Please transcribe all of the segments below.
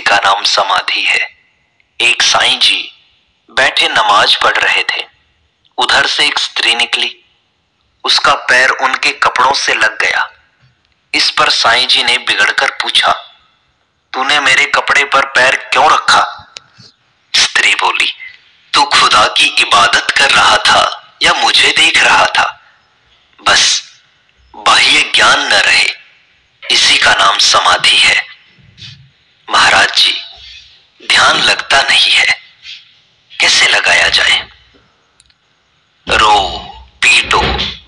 का नाम समाधि है। एक साईं जी बैठे नमाज पढ़ रहे थे। उधर से एक स्त्री निकली, उसका पैर उनके कपड़ों से लग गया। इस पर साईं जी ने बिगड़कर पूछा, तूने मेरे कपड़े पर पैर क्यों रखा? स्त्री बोली, तू खुदा की इबादत कर रहा था या मुझे देख रहा था? बस बाह्य ज्ञान न रहे, इसी का नाम समाधि है। महाराज जी, ध्यान लगता नहीं है, कैसे लगाया जाए? रो पीटो,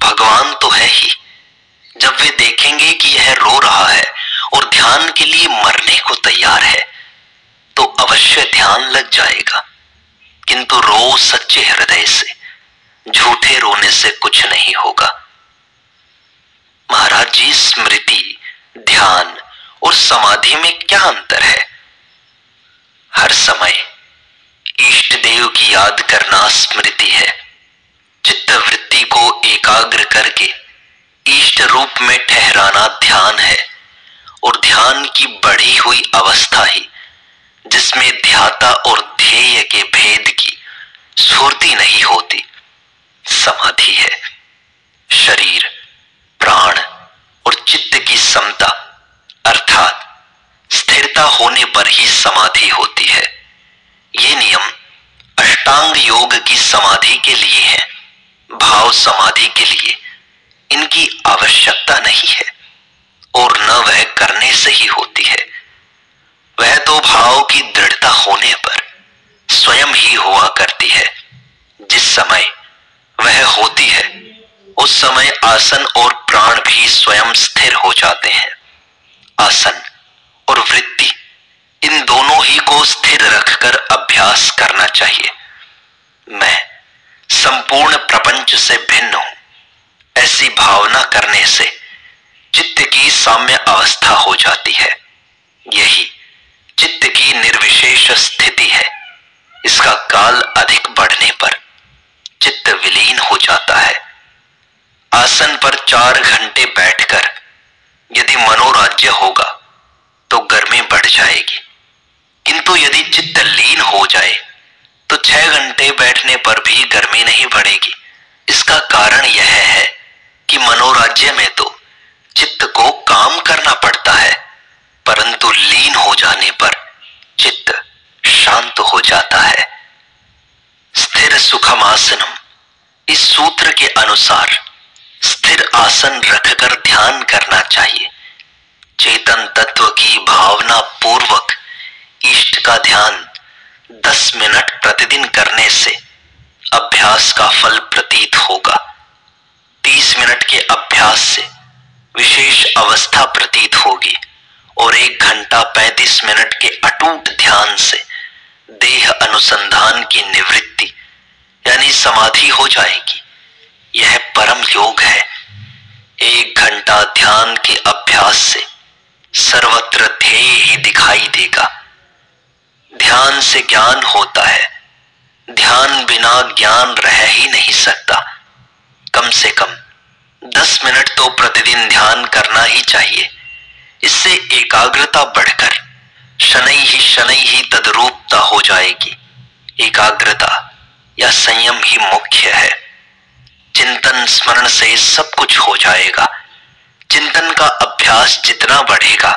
भगवान तो है ही। जब वे देखेंगे कि यह रो रहा है और ध्यान के लिए मरने को तैयार है, तो अवश्य ध्यान लग जाएगा। किंतु रो सच्चे हृदय से, झूठे रोने से कुछ नहीं होगा। महाराज जी, स्मृति, ध्यान और समाधि में क्या अंतर है? हर समय इष्ट देव की याद करना स्मृति है। चित्त वृत्ति को एकाग्र करके इष्ट रूप में ठहराना ध्यान है। और ध्यान की बढ़ी हुई अवस्था ही, जिसमें ध्याता और ध्येय के भेद की स्फूर्ति नहीं होती, समाधि है। शरीर, प्राण और चित्त की समता अर्थात स्थिरता होने पर ही समाधि होती है। ये नियम अष्टांग योग की समाधि के लिए है। भाव समाधि के लिए इनकी आवश्यकता नहीं है और न वह करने से ही होती है। वह तो भाव की दृढ़ता होने पर स्वयं ही हुआ करती है। जिस समय वह होती है उस समय आसन और प्राण भी स्वयं स्थिर हो जाते हैं। आसन और वृत्ति, इन दोनों ही को स्थिर रखकर अभ्यास करना चाहिए। मैं संपूर्ण प्रपंच से भिन्न हूं, ऐसी भावना करने से चित्त की साम्य अवस्था हो जाती है। यही चित्त की निर्विशेष स्थिति है। इसका काल अधिक बढ़ने पर चित्त विलीन हो जाता है। आसन पर 4 घंटे बैठकर यदि मनोराज्य होगा तो गर्मी बढ़ जाएगी, किंतु यदि चित्त लीन हो जाए तो 6 घंटे बैठने पर भी गर्मी नहीं बढ़ेगी। इसका कारण यह है कि मनोराज्य में तो चित्त को काम करना पड़ता है, परंतु लीन हो जाने पर चित्त शांत हो जाता है। स्थिर सुखम आसनम, इस सूत्र के अनुसार स्थिर आसन रखकर ध्यान करना चाहिए। चेतन तत्व की भावना पूर्वक इष्ट का ध्यान 10 मिनट प्रतिदिन करने से अभ्यास का फल प्रतीत होगा। 30 मिनट के अभ्यास से विशेष अवस्था प्रतीत होगी और 1 घंटा 35 मिनट के अटूट ध्यान से देह अनुसंधान की निवृत्ति यानी समाधि हो जाएगी। यह परम योग है। 1 घंटा ध्यान के अभ्यास से सर्वत्र ध्येय ही दिखाई देगा। ध्यान से ज्ञान होता है। ध्यान बिना ज्ञान रह ही नहीं सकता। कम से कम 10 मिनट तो प्रतिदिन ध्यान करना ही चाहिए। इससे एकाग्रता बढ़कर शनै ही तद्रूपता हो जाएगी। एकाग्रता या संयम ही मुख्य है। चिंतन स्मरण से सब कुछ हो जाएगा। चिंतन का अभ्यास जितना बढ़ेगा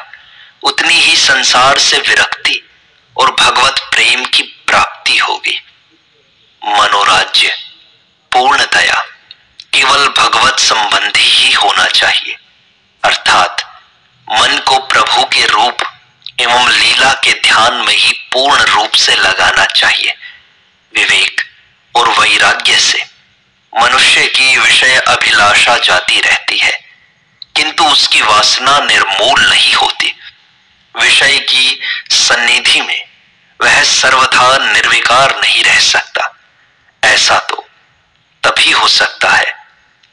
उतनी ही संसार से विरक्ति और भगवत प्रेम की प्राप्ति होगी। मनोराज्य पूर्णतया केवल भगवत संबंधी ही होना चाहिए, अर्थात मन को प्रभु के रूप एवं लीला के ध्यान में ही पूर्ण रूप से लगाना चाहिए। विवेक और वैराग्य से मनुष्य की विषय अभिलाषा जाती रहती है, किंतु उसकी वासना निर्मूल नहीं होती। विषय की सन्निधि में वह सर्वथा निर्विकार नहीं रह सकता। ऐसा तो तभी हो सकता है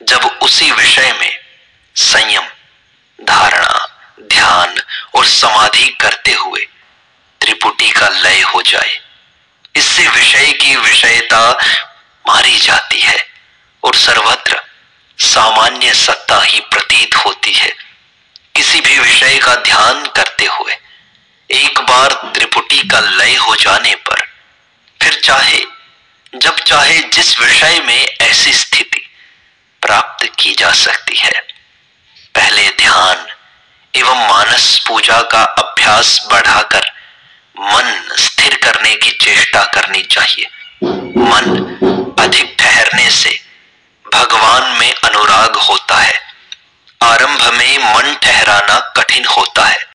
जब उसी विषय में संयम, धारणा, ध्यान और समाधि करते हुए त्रिपुटी का लय हो जाए। इससे विषय की विषयता मारी जाती है और सर्वत्र सामान्य सत्ता ही प्रतीत होती है। किसी भी विषय का ध्यान करते हुए एक बार त्रिपुटी स्मृति का लय हो जाने पर फिर चाहे जब चाहे जिस विषय में ऐसी स्थिति प्राप्त की जा सकती है। पहले ध्यान एवं मानस पूजा का अभ्यास बढ़ाकर मन स्थिर करने की चेष्टा करनी चाहिए। मन अधिक ठहरने से भगवान में अनुराग होता है। आरंभ में मन ठहराना कठिन होता है,